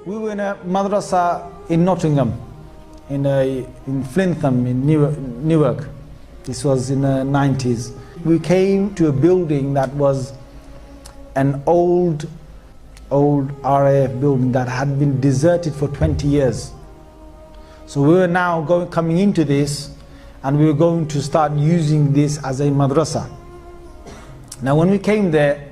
We were in a madrasa in Nottingham, in Flintham, in Newark. This was in the 90s. We came to a building that was an old RAF building that had been deserted for 20 years. So we were now coming into this, and we were going to start using this as a madrasa. Now when we came there,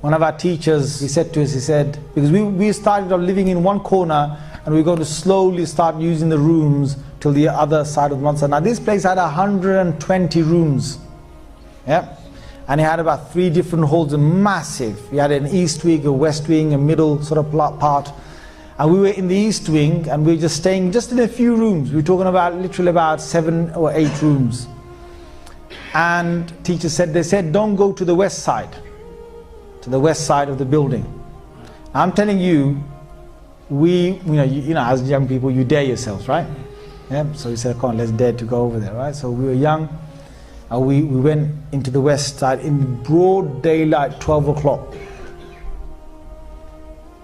one of our teachers, he said to us, he said, because we started off living in one corner, and we're going to slowly start using the rooms till the other side of the madrasa. Now this place had 120 rooms, yeah, and it had about 3 different halls, massive. We had an east wing, a west wing, a middle sort of part, and we were in the east wing, and we were just staying just in a few rooms. We were talking about literally about 7 or 8 rooms. And teachers said, they said, don't go to the west side, of the building. I'm telling you, you know, as young people, you dare yourselves, right? Yeah. So we said, come on, let's dare to go over there, right? So we were young, and we went into the west side in broad daylight, 12 o'clock.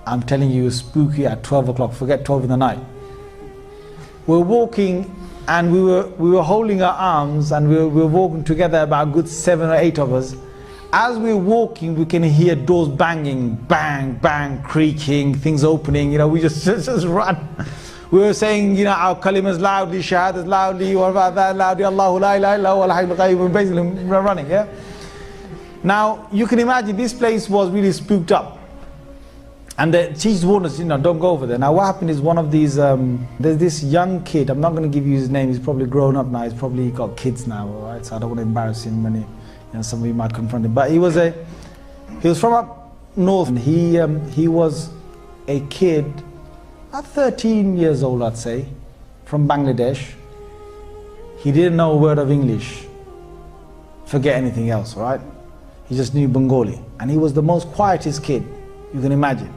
I'm telling you, it was spooky at 12 o'clock. Forget 12 in the night. We're walking, and we were holding our arms, and we were walking together, about a good 7 or 8 of us. As we're walking, we can hear doors banging, bang, bang, creaking, things opening. You know, we just run. We were saying, you know, our kalimas loudly, shahadas loudly, what about that loudly, Allahu la ilaha illa huwa al-hayyul qayyum. We're basically running, yeah? Now, you can imagine this place was really spooked up. And the teachers warned us, you know, don't go over there. Now what happened is one of these, there's this young kid, I'm not going to give you his name, he's probably grown up now, he's probably got kids now, all right? So I don't want to embarrass him when some of you might confront him. But he was from up north, and he was a kid, about 13 years old, I'd say, from Bangladesh. He didn't know a word of English. Forget anything else, right? He just knew Bengali. And he was the most quietest kid you can imagine.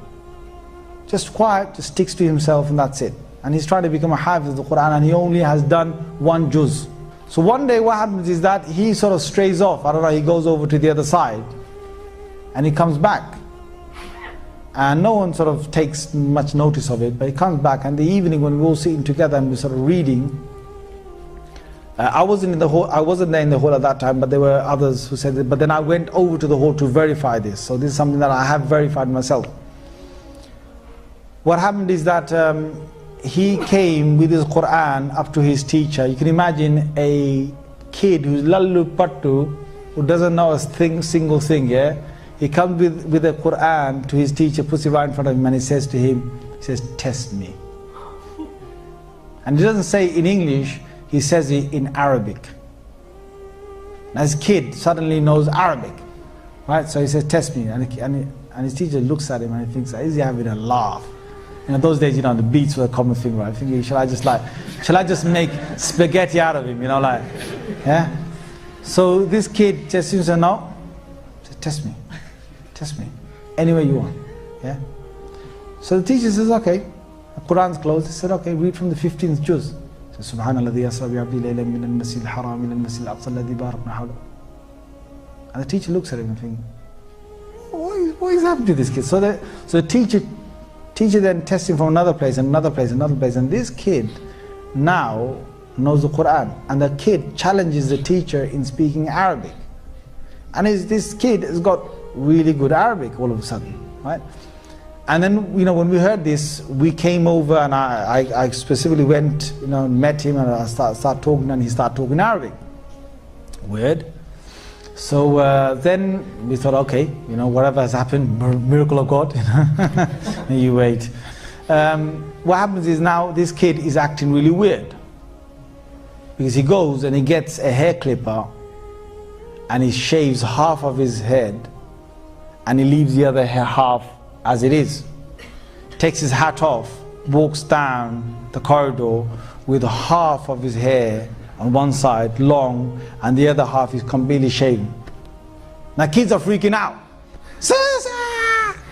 Just quiet, just sticks to himself, and that's it. And he's trying to become a hafiz of the Quran, and he only has done 1 juz. So one day what happens is that he sort of strays off, I don't know, he goes over to the other side, and he comes back. And no one sort of takes much notice of it, but he comes back, and the evening when we're all sitting together and we're sort of reading, I wasn't there in the hall at that time, but there were others who said it, but then I went over to the hall to verify this. So this is something that I have verified myself. What happened is that he came with his Quran up to his teacher. You can imagine a kid who's lallu pattu, who doesn't know a single thing, yeah? He comes with the Quran to his teacher, puts it right in front of him, and he says to him, he says, test me. And he doesn't say in English, he says it in Arabic. Now his kid suddenly knows Arabic, right? So he says, test me. And his teacher looks at him and he thinks, is he having a laugh? You know, those days, you know, the beats were a common thing, right? I think, shall I just make spaghetti out of him, you know, like, yeah? So this kid just seems to know, says, test me, any way you want, yeah? So the teacher says, okay, the Quran's closed. He said, okay, read from the 15th juz. So, Subhanalladhi asra bi abdi laylan min al-masjid al-haram ila al-masjid al-aqsa alladhi barakna hawla. And the teacher looks at him and thinks, what is happening to this kid? So the teacher then tests him from another place, and this kid now knows the Quran, and the kid challenges the teacher in speaking Arabic. And this kid has got really good Arabic all of a sudden, right? And then, you know, when we heard this, we came over, and I specifically went, you know, met him, and I started talking, and he started talking Arabic. Weird. So then we thought, okay, you know, whatever has happened, miracle of God, you know, you wait. What happens is now this kid is acting really weird, because he goes and he gets a hair clipper, and he shaves half of his head, and he leaves the other half as it is. Takes his hat off, walks down the corridor with half of his hair on one side long, and the other half is completely shaven. Now kids are freaking out.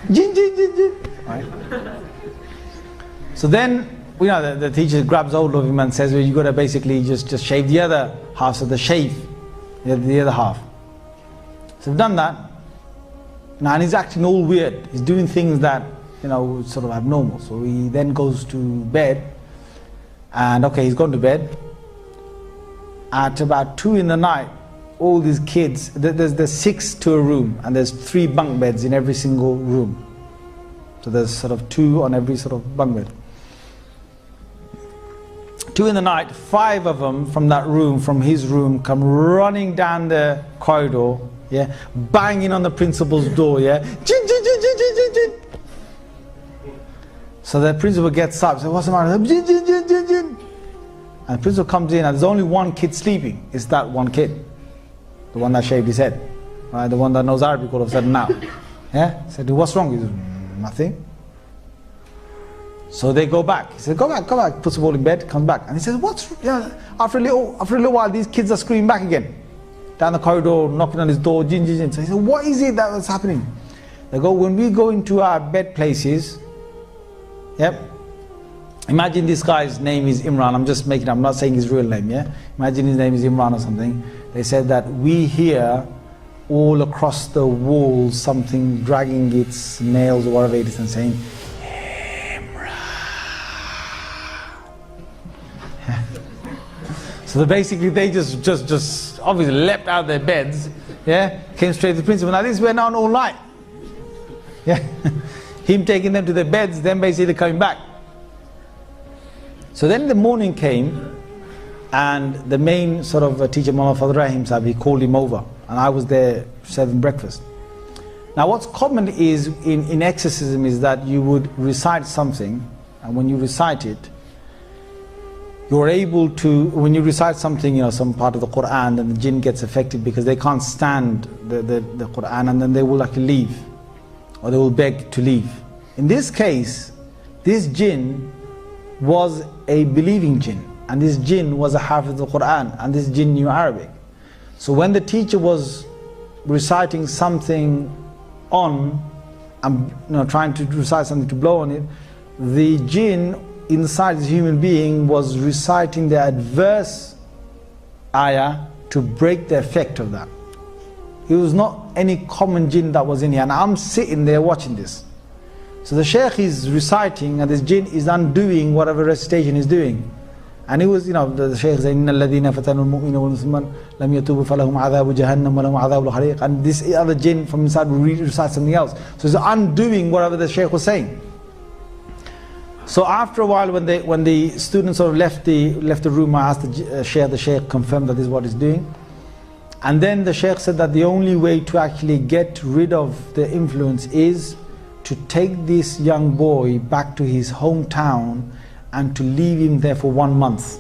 Jinn, jinn, jinn, jinn. Right? So then, you know, the teacher grabs hold of him and says, well, you got to basically just shave the other half, so the shave the other half. So we've done that. Now, and he's acting all weird. He's doing things that sort of abnormal. So he then goes to bed, and okay, he's gone to bed. At about 2 in the night, all these kids, there's 6 to a room, and there's 3 bunk beds in every single room. So there's sort of 2 on every sort of bunk bed. 2 in the night, 5 of them from that room, from his room, come running down the corridor, yeah, banging on the principal's door, yeah. Jinn, jinn, jinn, jinn, jinn, jinn. So the principal gets up, says, "What's the matter?" Jinn, jinn, jinn, jinn, jinn. And the principal comes in, and there's only one kid sleeping. It's that one kid, the one that shaved his head, right? The one that knows Arabic all of a sudden now. Yeah, he said, "What's wrong?" He said, "Nothing." So they go back. He said, go back. Puts the ball in bed, comes back. And he says, after a little while, these kids are screaming back again. Down the corridor, knocking on his door, jinn, jinn, jinn. So he said, what is it that's happening? They go, when we go into our bed places, yep. Imagine this guy's name is Imran. I'm just making up, I'm not saying his real name, yeah? Imagine his name is Imran or something. They said that we hear all across the walls something dragging its nails or whatever it is and saying, so basically they just obviously leapt out of their beds, yeah, came straight to the principal. Now this went on all night, yeah, him taking them to their beds, then basically coming back. So then the morning came, and the main sort of teacher, Mullah Fadl Rahim Sahib, he called him over, and I was there serving breakfast. Now what's common is in exorcism is that you would recite something, and when you recite it, you're able to, when you recite something, some part of the Quran, then the jinn gets affected because they can't stand the Quran, and then they will like leave, or they will beg to leave. In this case, this jinn was a believing jinn, and this jinn was a hafiz of the Quran, and this jinn knew Arabic. So when the teacher was reciting something on, and trying to recite something to blow on it, the jinn inside this human being was reciting the adverse ayah to break the effect of that. It was not any common jinn that was in here, and I'm sitting there watching this. So the shaykh is reciting, and this jinn is undoing whatever recitation he's doing. And it was, the shaykh said, إِنَّ الَّذِينَ فَتَنُوا الْمُؤْمِنَ وَالْمُسْلِمَانَ لَمْ يَتُوبُوا فَلَهُمْ عَذَابُ جَهَنَّمَ وَلَهُمْ عَذَابُ الْحَرِيقِ. And this other jinn from inside will recite something else. So it's undoing whatever the shaykh was saying. So after a while, when the students sort of left the room, I asked the shaykh confirmed that this is what he's doing. And then the shaykh said that the only way to actually get rid of the influence is to take this young boy back to his hometown and to leave him there for 1 month.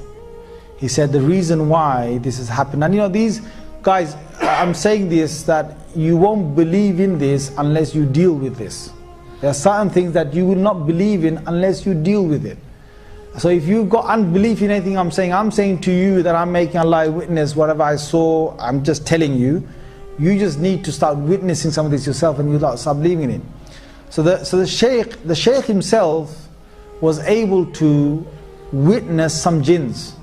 He said the reason why this has happened, and these guys, I'm saying this, that you won't believe in this unless you deal with this. There are certain things that you will not believe in unless you deal with it. So if you've got unbelief in anything I'm saying to you that I'm making Allah witness, whatever I saw, I'm just telling you. You just need to start witnessing some of this yourself, and you start believing in it. So the shaykh himself was able to witness some jinns.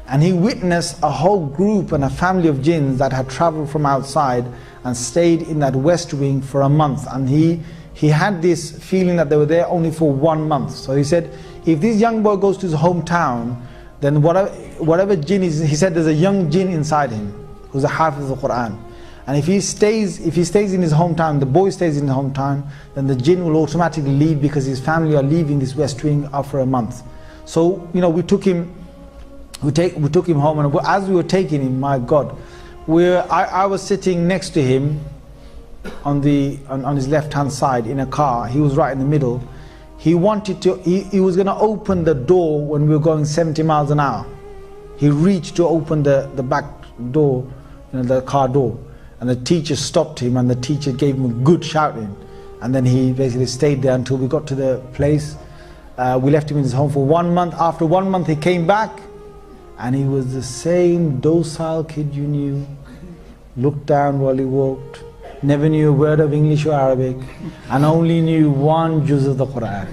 And he witnessed a whole group and a family of jinns that had traveled from outside and stayed in that west wing for a month. And he had this feeling that they were there only for 1 month. So he said, if this young boy goes to his hometown, then whatever jinn is, he said there's a young jinn inside him who's a hafiz of the Quran. And if he stays in his hometown, the boy stays in his hometown, then the jinn will automatically leave because his family are leaving this west wing after a month. So we took him home, and as we were taking him, my God, I was sitting next to him on his left hand side in a car. He was right in the middle. He wanted to, he was going to open the door when we were going 70 miles an hour. He reached to open the back door, the car door. And the teacher stopped him, and the teacher gave him a good shouting. And then he basically stayed there until we got to the place. We left him in his home for 1 month. After 1 month he came back, and he was the same docile kid you knew. Looked down while he walked. Never knew a word of English or Arabic, and only knew 1 juz of the Quran.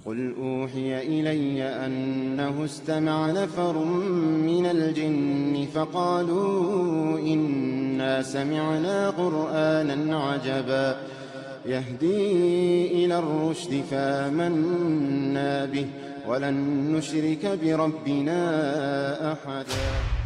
قل أوحي إلي أنه استمع نفر من الجن فقالوا إنا سمعنا قرآنا عجبا يهدي إلى الرشد فآمنا به ولن نشرك بربنا أحدا.